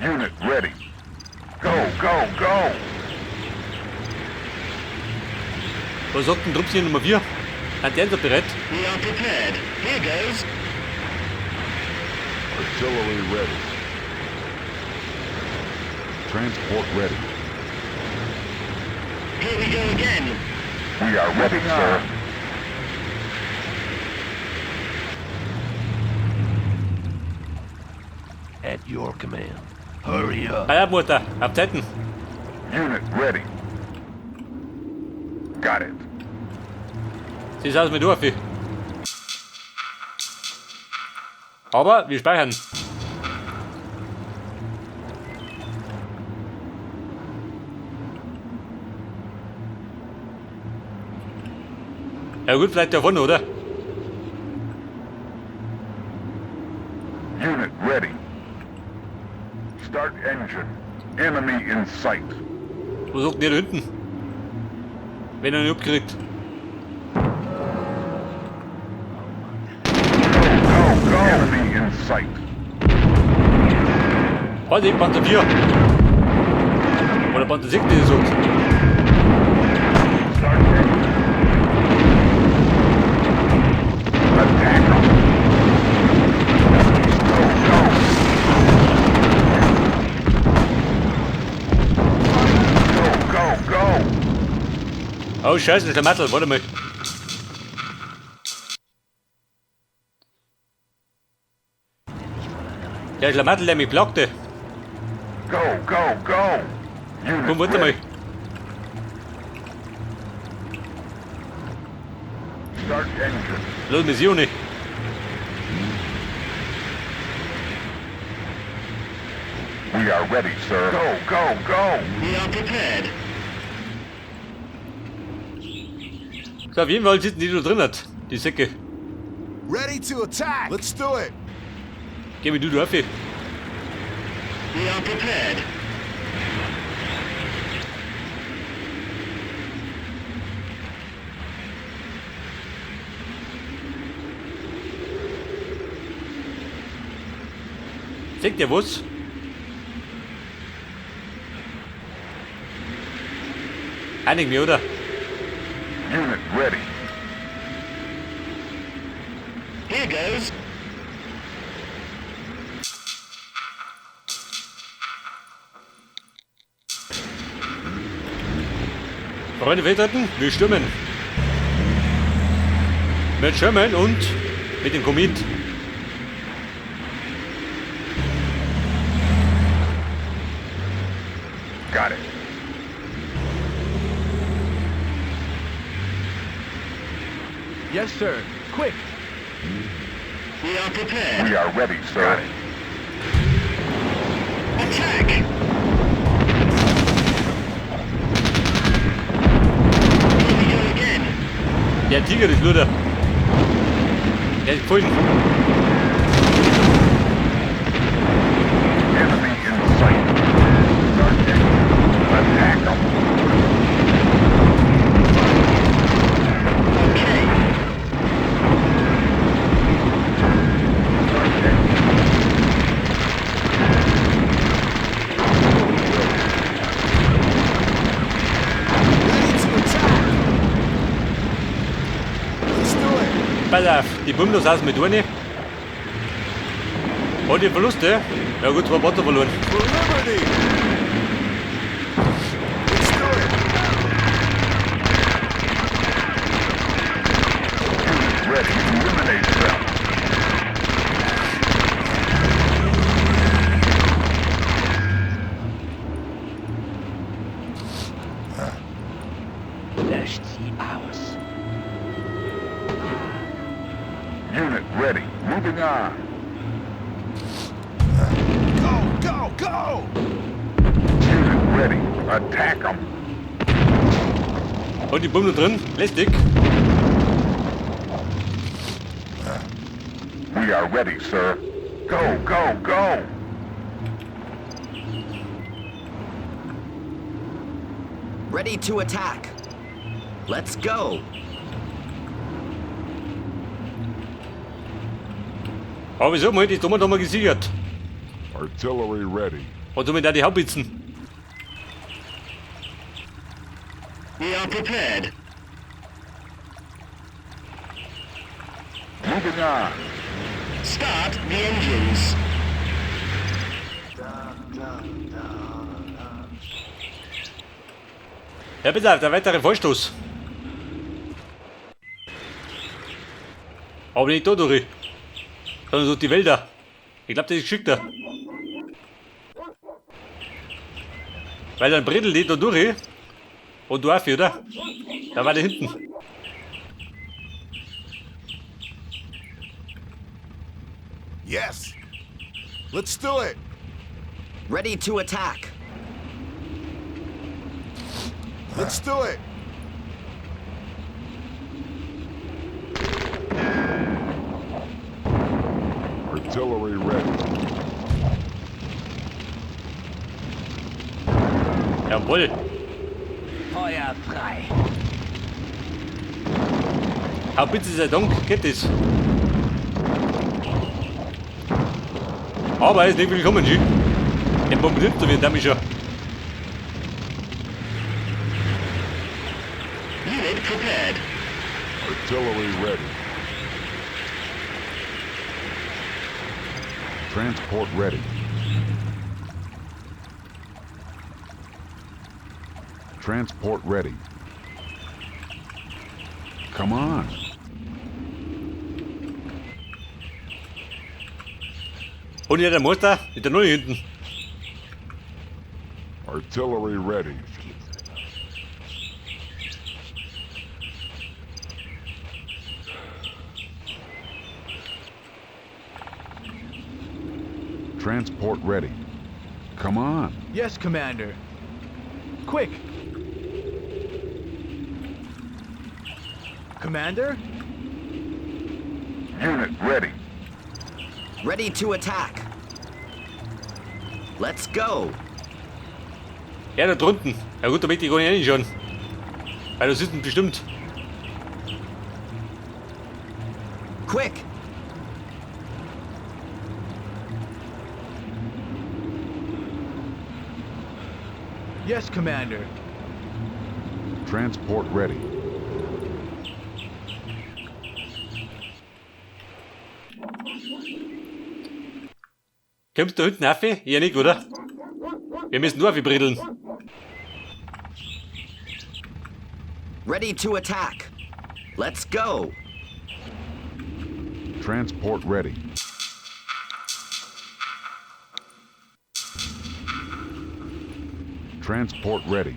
Unit ready. Go, go, go! Was sagt denn Truppslinie Nummer 4? Hat der bereit? We are prepared. Here goes. Artillery ready. Transport ready. Here we go again. We are ready, sir. At your command. Hurry up. Ah ja, Mutter, hab Zeiten. Unit ready. Got it. Sieht's aus mit Urfi. Aber wir speichern. Ja gut, vielleicht davon, oder? Unit ready. Start engine. Enemy in sight. Wo sagt der da hinten? Wenn er nicht abkriegt. Go, go! Enemy in sight. Warte, Panzer 4. Oder Panzer 6, wie er sagt. Start engine. Attack them. Go, go! Go, go! Oh scheiße, das ist der Mattel, warte mal. Der ist der Mattel, der mich blockte. Go, go, go! Unit Komm, warte mal. ready. Start engine. Los, Mission nicht. We are ready, sir. Go, go, go! We are prepared. So, auf jeden Fall sitzen die da drin hat, die Säcke. Ready to attack. Let's do it. Geh mir du auf. We are prepared. Sagt ihr was? Einig mir, oder? Unit ready. Here goes. Freunde, Wetterten, wir stürmen. Mit Sherman und mit dem Komet. Got it. Yes, sir. Quick. We are prepared. We are ready, sir. Got it. Attack! Here we go again. Der Tiger ist nur da. Der ist voll. Enemy in sight. Start engine. Attack them. Okay. Start engine. Ready to attack. Let's do it. Pass auf, die Bumlos aus mit ohne. Und die Verluste? Ja gut, 2 Panzer verloren. For liberty. Let's do it. Unit ready. Eliminate them. Löscht sie aus. Unit ready. Moving on. Go, go, go. Unit ready. Attack them. Und die Bummel drin, lästig. We are ready, sir. Go, go, go! Ready to attack. Let's go. Aber wieso haben wir die Dummer gesichert? Artillery ready. Und somit da die Haubitzen. We are prepared. Moving on. Start the engines. Ja, bitte, der weitere Vollstoß. Aber nicht da durch. Sondern so die Wälder. Ich glaube, das ist geschickter. Weil dann bredelt die da durch. Und du auch, oder? Da war der hinten. Yes. Let's do it. Ready to attack. Let's do it. Artillery ready. Jawohl. Feuer frei. Haubitze sei Dank, geht das. Aber er ist nicht willkommen, Schi. Der bombardiert so wie ein Damischer. Unit prepared. Artillery ready. Transport ready. Transport ready. Come on. Und ja, der Monster mit der Null hinten. Artillery ready. Transport ready. Come on. Yes, Commander. Quick. Commander? Unit ready. Ready to attack. Let's go. Ja, da drunten. Ja gut, da möchte ich gar nicht reinschauen. Weil das ist bestimmt. Quick. Yes, Commander. Transport ready. Kommst du da hinten rauf? Ja nicht, oder? Wir müssen nur aufbredeln. Ready to attack. Let's go. Transport ready. Transport ready.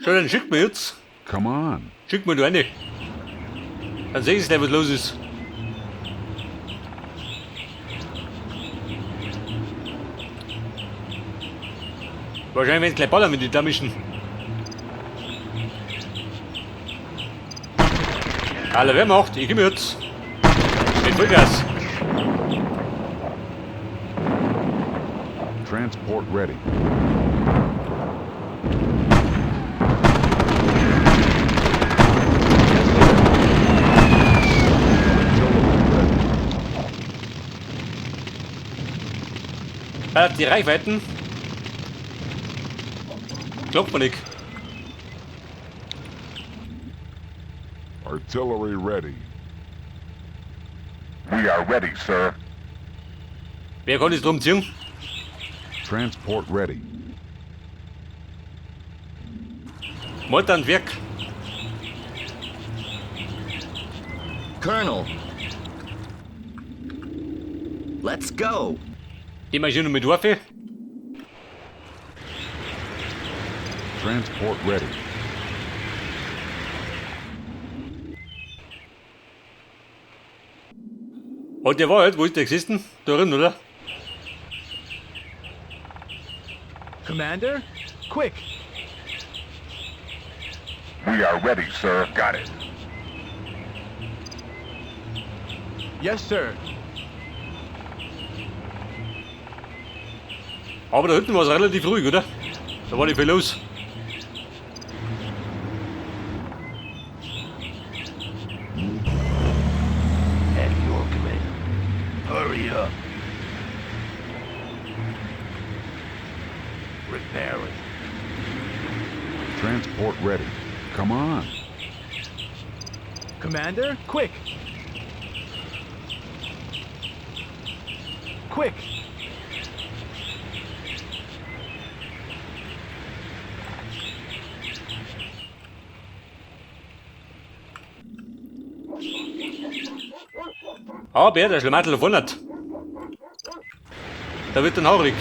Schon, dann schick mir jetzt. Come on. Schick mir du eine. Dann sehe ich gleich, was los ist. Wahrscheinlich werden es gleich ballern mit den Damischen. Alle, wer macht? Ich geh mir jetzt. Mit Vollgas. Transport ready. Die Reichweiten. Glaubt man nicht. Artillery ready. We are ready, sir. Wer kann es drum ziehen? Transport ready. Motor und Werk. Colonel. Let's go. Die Maschine mit Waffe. Transport ready. Und der war halt, wo ist der gesessen? Da drin, oder? Commander? Quick. We are ready, sir. Got it. Yes, sir. Aber da hinten war es relativ ruhig, oder? Da war nicht viel los. At your command. Hurry up. Preparing. Transport ready. Come on. Commander, quick! Quick! Aber der Schlamatel davon hat. Da wird dann haurig.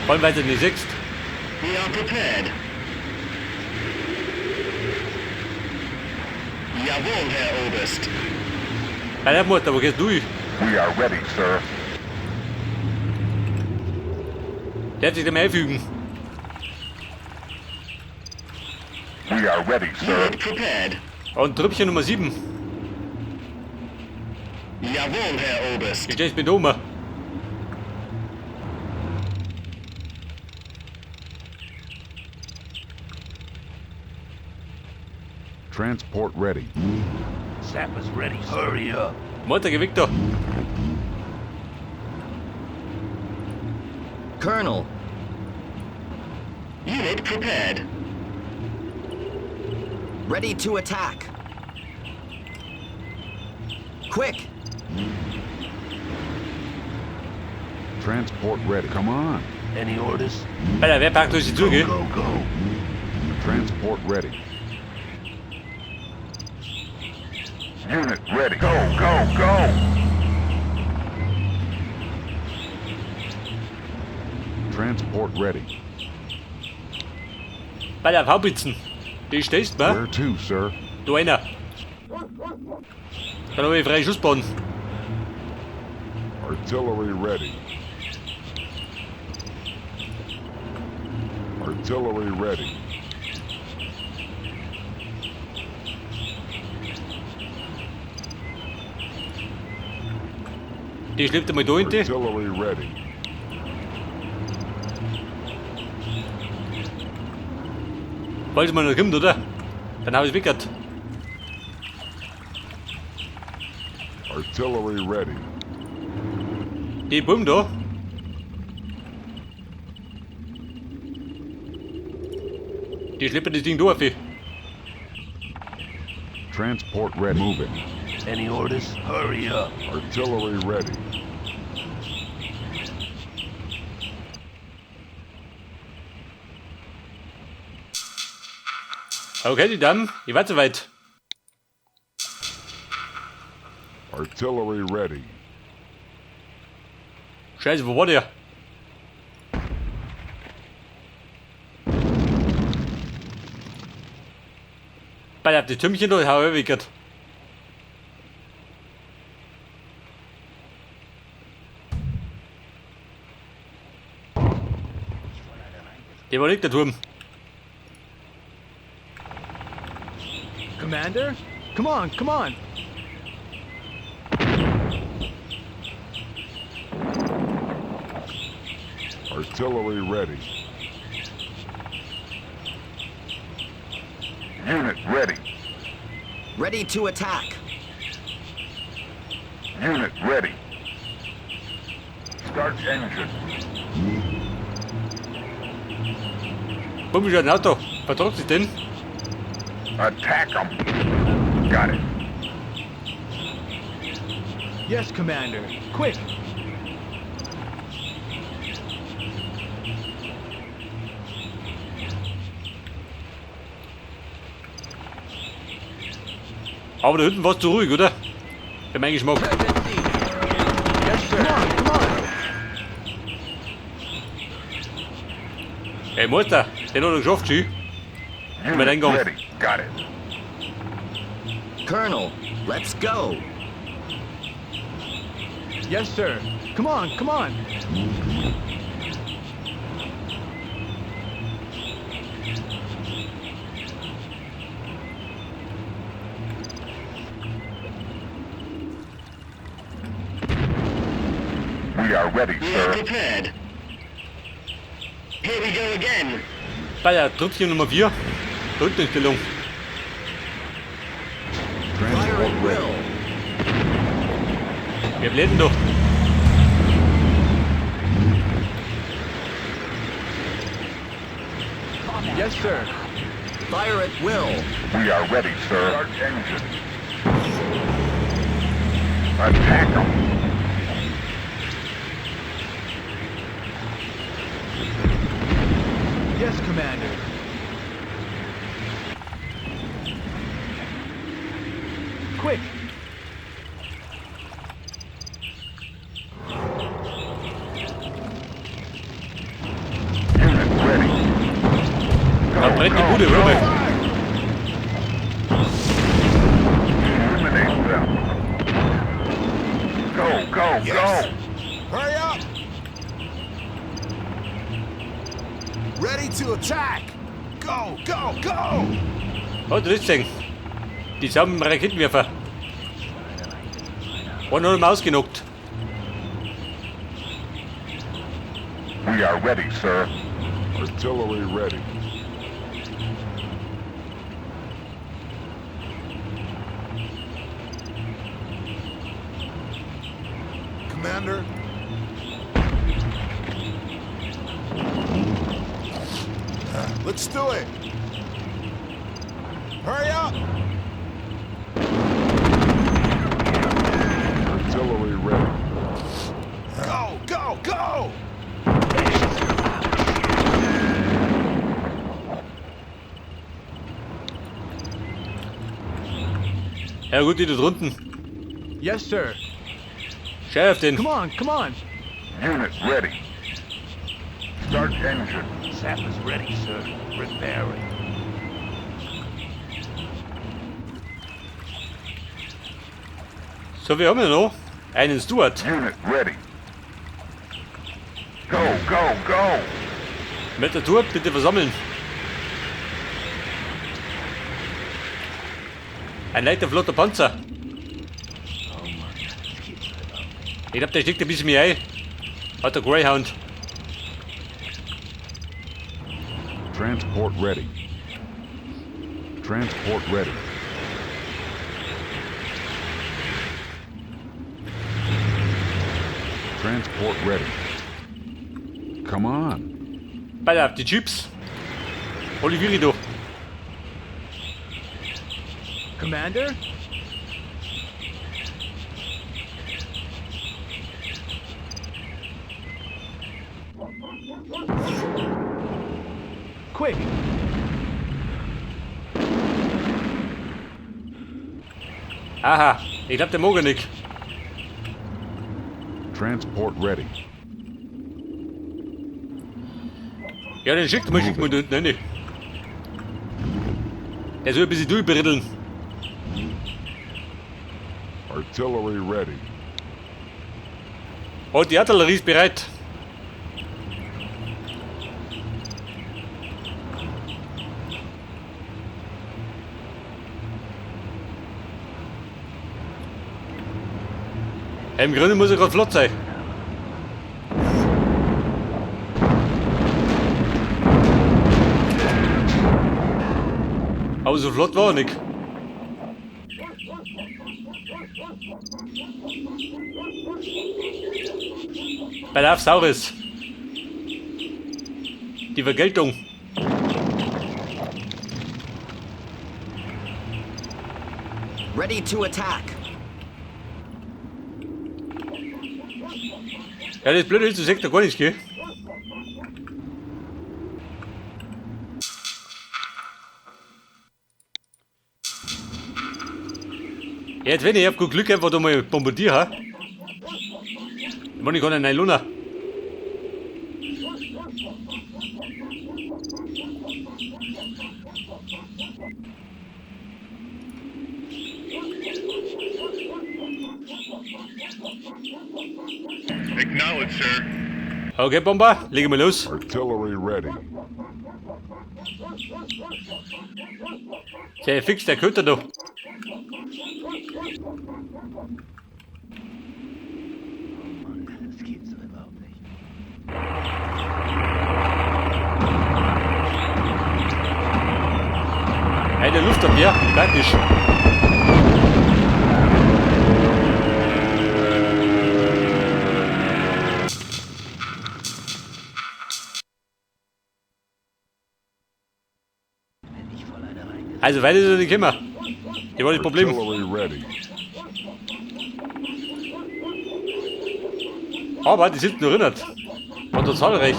Vor allem, weil du nicht siehst. We are prepared. Jawohl, Herr Oberst. Bei der Mutter, wo gehst du? We are ready, sir. Der hat sich dem einfügen. We are ready, sir. Unit prepared. Und Trüppchen Nummer 7. Jawohl, Herr Du Oberst. stehst mit Oma. Transport ready. Sapper's ready. Hurry up. Mutter, geh weg da. Colonel, Unit prepared. ready to attack. Quick! Transport ready. Come on. Any orders? Bei der, wer packt durch die Tür, gell? Go, go. Transport ready. Unit ready. Go, go, go. Transport ready. Bei der Haubitzen. Die stehst, wa? Where to, sir? Du einer. Dann habe ich freie Schussbahn. Artillery ready. Artillery ready. Die schleppt einmal da hinten. Artillery ready. Falls man noch kommt, oder? Dann habe ich es weggehört. Artillery ready. Die Bumm da. Die schleppen das Ding durch. Transport ready. Moving. Any orders? Hurry up. Artillery ready. Okay, die Damen, ich war soweit. Artillery ready. Scheiße, wo war der? Bei der die Türmchen da, hau ich weggehört. Der war nicht der Turm. Commander? Come on, come on! Artillery ready. Unit ready. Ready to attack. Unit ready. Start engine. Bumm, ist ein Auto. Verdruckt sich denn? Attack them. Got it. Yes, Commander. Quick! Aber da hinten war es zu ruhig, oder? Für meinen Geschmack. Yes, sir. Come on, come on! Ey, Mutter, den hat er geschafft, Schi. Mit Eingang. Ready. Got it. Colonel, let's go. Yes, sir. Come on, come on! We are ready, We are sir. prepared. Here we go again. Bei der Truppchen Nummer 4. Rückenstellung. Fire Transport at ready. will. Wir bläden doch. Yes, sir. Fire at will. We are ready, sir. Start engine. Attack them. Yes, Commander. Quick. Unit ready. Da brennt die Bude rüber. Eliminate them. Go, go, go. Hurry up! Ready to attack! Go, go, go! Oh, du willst sehen. Die haben Raketenwerfer. Und noch mal ausgenockt. We are ready, sir. Artillery ready. Commander? Let's do it! Hurry up! Artillery ready. Go, go, go! Ja gut, die da drunten. Yes, sir. Schau auf den. Come on, come on. Unit ready. Start engine. Sap is ready, sir. Preparing. So, wir haben ja noch einen Stuart. Unit ready. Go, go, go. Mit der Tour bitte versammeln. Ein leichter flotter Panzer. Ich glaube, der steckt ein bisschen mehr ein. Hat der Greyhound. Transport ready. Transport ready. Transport ready. Come on. Beide auf die Jeeps. Olivieri doch. Commander? Quick! Aha, ich glaube, der mag er nicht. Transport ready. Ja, den schickt man da unten rein. Der soll ein bisschen durchbritteln. Artillery ready. Oh, die Artillerie ist bereit. Im Grunde muss er gerade flott sein. Aber so flott war er nicht. Bei auf Saures. Die Vergeltung. Ready to attack. Ja, das Blöde ist, du siehst da gar nichts, gell? Ja, jetzt wenn ich hab gut Glück einfach da mal bombardieren. Ich meine, ich kann einen Luna. Acknowledge, sir. Okay, Bomber, legen wir los. Artillery ready. Sehr fix, der könnte doch. Eine Luftabwehr, praktisch. Also weiter ist nicht immer. Hier war das Problem. Artillery ready. Aber die sind nur erinnert. Und so zahlreich.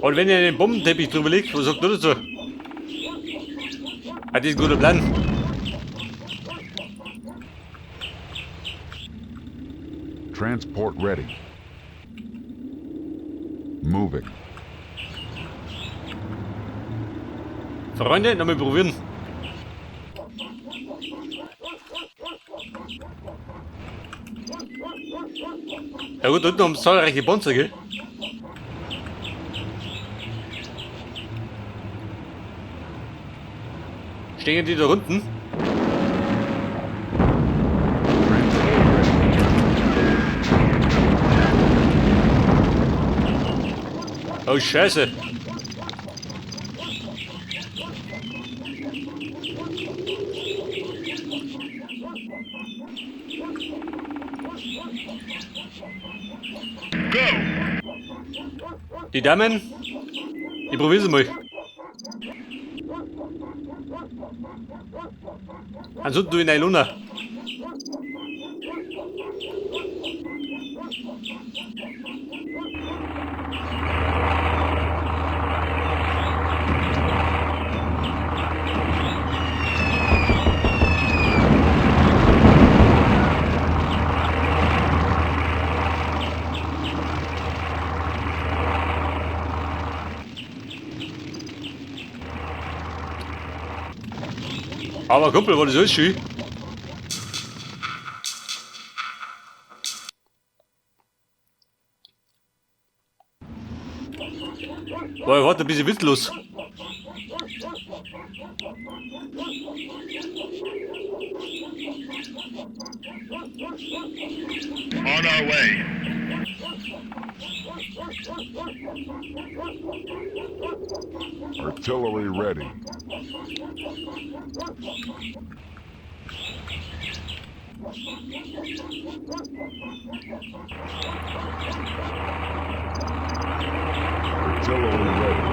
Und wenn ihr den Bombenteppich drüber liegt, was sagt ihr dazu? Hat das ein guter Plan? Transport ready. Moving. Freunde, nochmal probieren. Ja gut, unten haben sie zahlreiche Panzer, gell? Stehen die da unten? Oh Scheiße! Die Damen, ich probier's mal. Ansonsten du in eine Luna. Aber Kumpel, war das alles schön? Boah, ich warte ein bisschen witzlos. On our way. Artillery ready. Artillery ready. Artillery ready.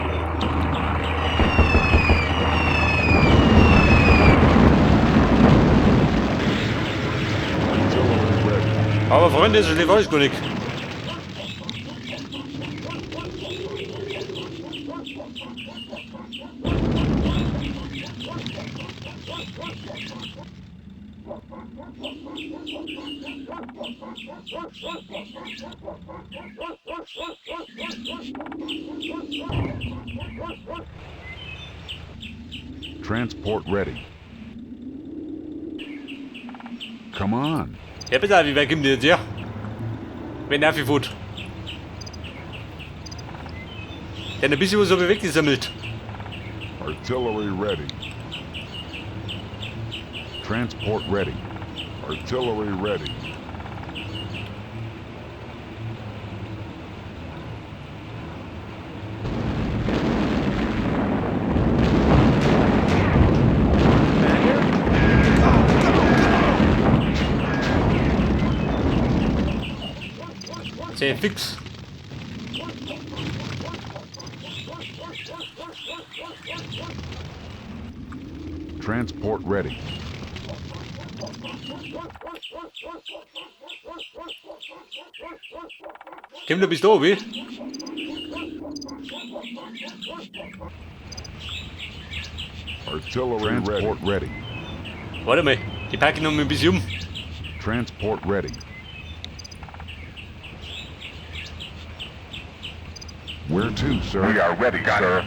Aber Freunde, so lief alles gar nicht. Transport ready. Come on. Ja bitte, wie weit kommt ihr jetzt her? Wenn er viel Food. Der hat ein bisschen was so weggesammelt. Artillery ready. Transport ready. Artillery ready. Sehr fix. Transport ready. Komm, du bist da, wie? Artillery Transport ready. Warte mal, die packen noch mal ein bisschen um. Transport ready. Where to, sir? We are ready, sir.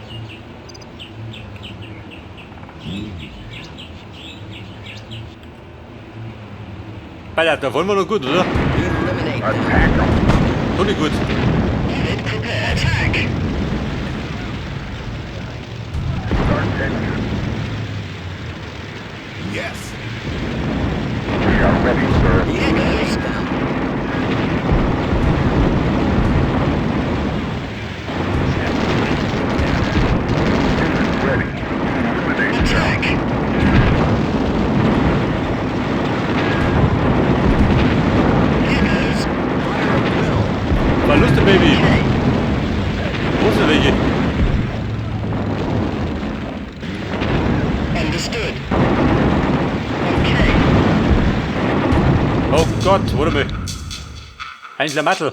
Alter, da wollen wir noch gut, oder? Eliminate them. Attack them. Doch nicht gut. Prepare. Attack. Start engine. Yes. We are ready, sir. Eliminate them. Unit ready. Eliminate Attack. Here goes. Fire at will. Verluste, Baby. Wo sind welche? Understood. Okay. Oh Gott, warte mal. Ein Schlamassel.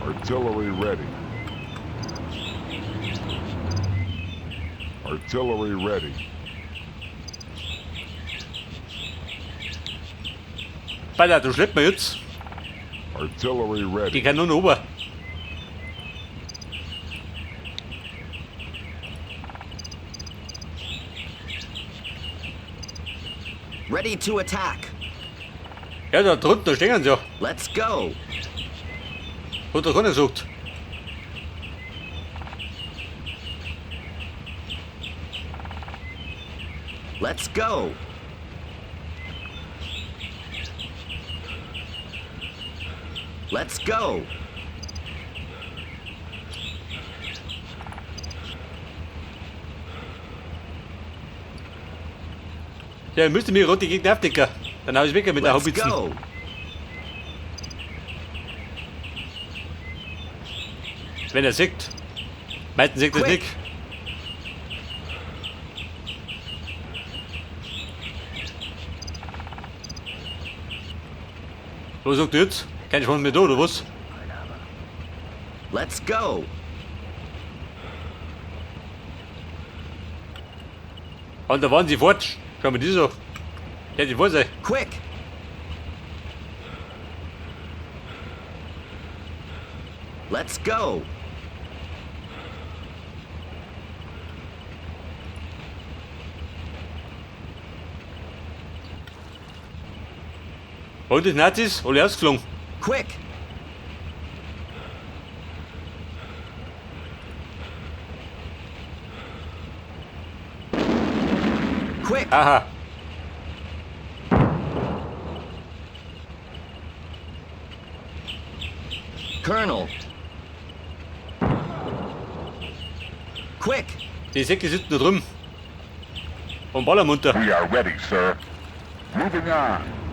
Artillery ready. Artillery ready. Alter, du schleppst mir jetzt. Artillery Die ready. Kanone ober. Ready to attack. Ja, da drunten, da stehen sie ja. Let's go. Hat er keiner gesagt. Let's go. Let's go. Ja, ihr müsst mir rot die Gegner aufdecken. Dann hau ich weg mit der Let's Haubitzen. go. Wenn er sieht. Meistens sieht er es Quick. nicht. Was sagt ihr jetzt? Kann ich von mir da, oder was? Let's go. Und da waren sie fort. Schau mal, die so. Ja, die wollen sie. Quick. Let's go. Und die Nazis, alle ausgeflogen. Quick. Quick. Aha. Colonel. Quick. Die Säcke sitzen da drüben. Und ballern munter. We are ready, sir. Moving on.